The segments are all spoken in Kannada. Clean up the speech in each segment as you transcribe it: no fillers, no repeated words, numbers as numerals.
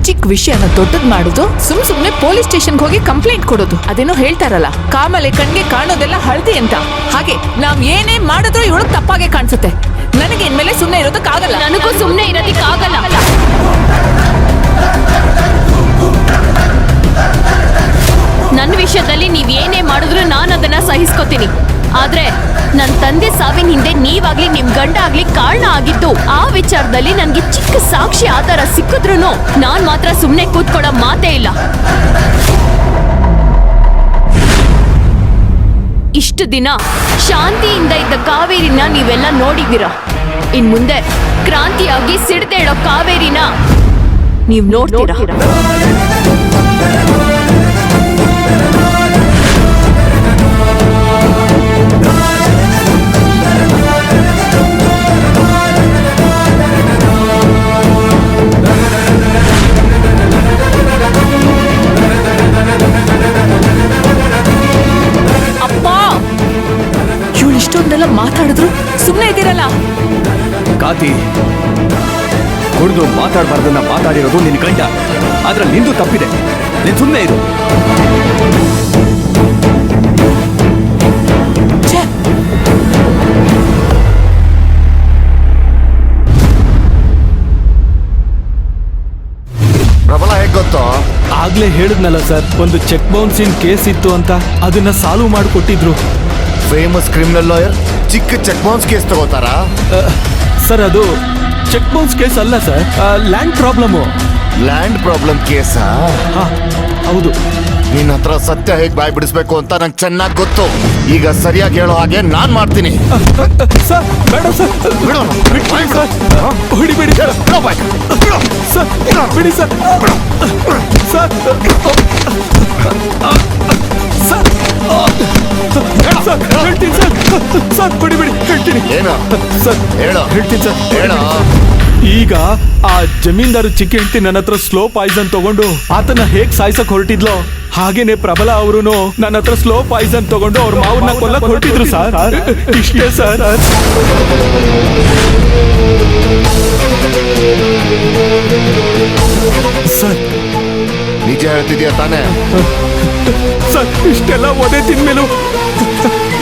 ಚಿಕ್ಕ ವಿಷಯನ ದೊಡ್ಡದ್ ಮಾಡೋದು, ಸುಮ್ನೆ ಪೊಲೀಸ್ ಸ್ಟೇಷನ್ಗೆ ಹೋಗಿ ಕಂಪ್ಲೇಂಟ್ ಕೊಡೋದು. ಅದೇನೋ ಹೇಳ್ತಾರಲ್ಲ, ಕಾಮಲೆ ಕಣ್ಗೆ ಕಾಣೋದೆಲ್ಲ ಹಳದಿ ಅಂತ. ಹಾಗೆ ನಾವ್ ಏನೇ ಮಾಡಿದ್ರು ಇವಳಗ್ ತಪ್ಪಾಗೆ ಕಾಣಿಸುತ್ತೆ. ನನಗೆ ಇನ್ಮೇಲೆ ಸುಮ್ನೆ ಇರೋದಕ್ಕಾಗಲ್ಲ. ನನಗೂ ಸುಮ್ನೆ ಇರೋದಕ್ಕಾಗಲ್ಲ. ನನ್ನ ವಿಷಯದಲ್ಲಿ ನೀವ್ ಏನೇ ಮಾಡಿದ್ರು ನಾನು ಅದನ್ನ ಸಹಿಸ್ಕೋತೀನಿ. ಆದ್ರೆ ನನ್ನ ತಂದೆ ಸಾವಿನ ಹಿಂದೆ ನೀವಾಗ್ಲಿ ನಿಮ್ ಗಂಡ ಆಗ್ಲಿ ಕಾರಣ ಆಗಿದ್ದು ಆ ವಿಚಾರದಲ್ಲಿ ನನ್ಗೆ ಚಿಕ್ಕ ಸಾಕ್ಷಿ ಆಧಾರ ಸಿಕ್ಕಿದ್ರು ನಾನ್ ಮಾತ್ರ ಸುಮ್ನೆ ಕೂತ್ಕೊಳ್ಳೋ ಮಾತೇ ಇಲ್ಲ. ಇಷ್ಟು ದಿನ ಶಾಂತಿಯಿಂದ ಇದ್ದ ಕಾವೇರಿನ ನೀವೆಲ್ಲ ನೋಡಿದ್ದೀರ. ಇನ್ ಮುಂದೆ ಕ್ರಾಂತಿಯಾಗಿ ಸಿಡ್ದೇಳೋ ಕಾವೇರಿನ ನೀವ್ ನೋಡ್ತೀರಾ. ಇಷ್ಟೊಂದೆಲ್ಲ ಮಾತಾಡಿದ್ರು ಸುಮ್ಮನೆ ಇದ್ದೀರಲ್ಲ. ಕಾತಿ, ಕುಡಿದು ಮಾತಾಡಬಾರ್ದನ್ನ ಮಾತಾಡಿರೋದು ನಿನ್ ಗಂಡ. ಅದ್ರಲ್ಲಿ ನಿಂದು ತಪ್ಪಿದೆ. ನೀನ್ ಸುಮ್ಮನೆ ಇರು. ಪ್ರಬಲ ಹೇಗ್ ಗೊತ್ತೋ? ಆಗ್ಲೇ ಹೇಳಿದ್ನಲ್ಲ ಸರ್, ಒಂದು ಚೆಕ್ ಬೌನ್ಸಿನ್ ಕೇಸ್ ಇತ್ತು ಅಂತ, ಅದನ್ನ ಸಾಲ್ವ್ ಮಾಡಿಕೊಟ್ಟಿದ್ರು. ಫೇಮಸ್ ಕ್ರಿಮಿನಲ್ ಲಾಯರ್ ಚಿಕ್ಕ ಚೆಕ್ ಬೌನ್ಸ್ ಕೇಸ್ ತಗೋತಾರಾ? ಸರ್, ಅದು ಚೆಕ್ ಬೌನ್ಸ್ ಕೇಸ್ ಅಲ್ಲ sir, land problem. Land problem ಕೇಸಾ? ಹೌದು. ನಿನ್ನ ಹತ್ರ ಸತ್ಯ ಹೇಗ್ ಬಾಯ್ ಬಿಡಿಸ್ಬೇಕು ಅಂತ ನಂಗೆ ಚೆನ್ನಾಗಿ ಗೊತ್ತು. ಈಗ ಸರಿಯಾಗಿ ಹೇಳೋ ಹಾಗೆ ನಾನ್ ಮಾಡ್ತೀನಿ. ಸರ್, ಬೇಡ ಸರ್, ಬಿಡೋಣ. ಹೊಡಿಬೇಡಿ ಸರ್. ಸರ್, ಬಿಡಿ ಸರ್. ಸರ್, ಸರ್, ಹೇಳ್ತೀನಿ ಸರ್. ಸರ್, ಕೊಡಿಬಿಡಿ, ಹೇಳ್ತೀನಿ. ಏನು ಸರ್, ಹೇಳೋ. ಹೇಳ್ತೀನಿ ಸರ್. ಹೇಳೋ. ಈಗ ಆ ಜಮೀನ್ದಾರು ಚಿಕ್ಕ ಹೆಂಡತಿ ನನ್ನ ಹತ್ರ ಸ್ಲೋ ಪಾಯ್ಸನ್ ತಗೊಂಡು ಆತನ ಹೇಗ್ ಸಾಯ್ಸಕ್ ಹೊರಟಿದ್ಲೋ, ಹಾಗೇನೆ ಪ್ರಬಲ ಅವರು ನನ್ನ ಹತ್ರ ಸ್ಲೋ ಪಾಯ್ಸನ್ ತಗೊಂಡು ಅವ್ರ ಮಾವನ್ನ ಕೊಲ್ಲಕ್ ಹೊರಟಿದ್ರು ಸರ್. ಇಷ್ಟೇ ಸರ್. ಸರ್, ನಿಜ ಹೇಳ್ತಿದ್ಯಾ ತಾನೇ? ಸರ್, ಇಷ್ಟೆಲ್ಲ ಒದೆ ತಿನ್ಮೇಲೂ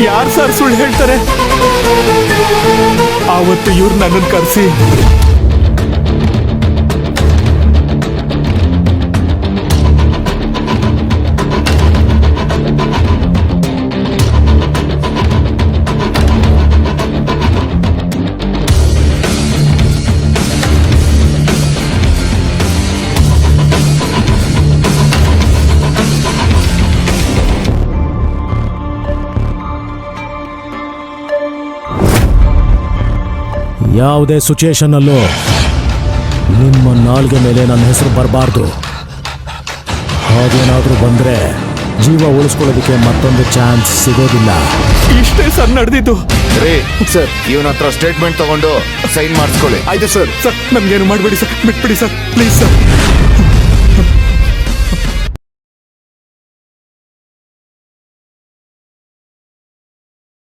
ಯಾರು ಸರ್ ಸುಳ್ಳು ಹೇಳ್ತಾರೆ? ಆವತ್ತು ಇವ್ರು ನನ್ನನ್ನು ಕರೆಸಿ ಯಾವುದೇ ಸಿಚುಯೇಷನ್ ಅಲ್ಲೂ ನಿಮ್ಮ ನಾಲ್ಗೆ ಮೇಲೆ ನನ್ನ ಹೆಸರು ಬರಬಾರ್ದು. ಹಾಗೇನಾದ್ರೂ ಬಂದ್ರೆ ಜೀವ ಉಳಿಸ್ಕೊಳ್ಳೋದಕ್ಕೆ ಮತ್ತೊಂದು ಚಾನ್ಸ್ ಸಿಗೋದಿಲ್ಲ. ಇಷ್ಟೇ ಸರ್ ನಡೆದಿದ್ದು. ಸರ್, ಇವನ ಹತ್ರ ಸ್ಟೇಟ್ಮೆಂಟ್ ತಗೊಂಡು ಸೈನ್ ಮಾಡಿಸ್ಕೊಳ್ಳಿ. ಆಯ್ತು ಸರ್. ಸರ್, ನಮ್ಗೇನು ಮಾಡಬೇಡಿ ಸರ್, ಬಿಟ್ಬಿಡಿ ಸರ್, ಪ್ಲೀಸ್ ಸರ್.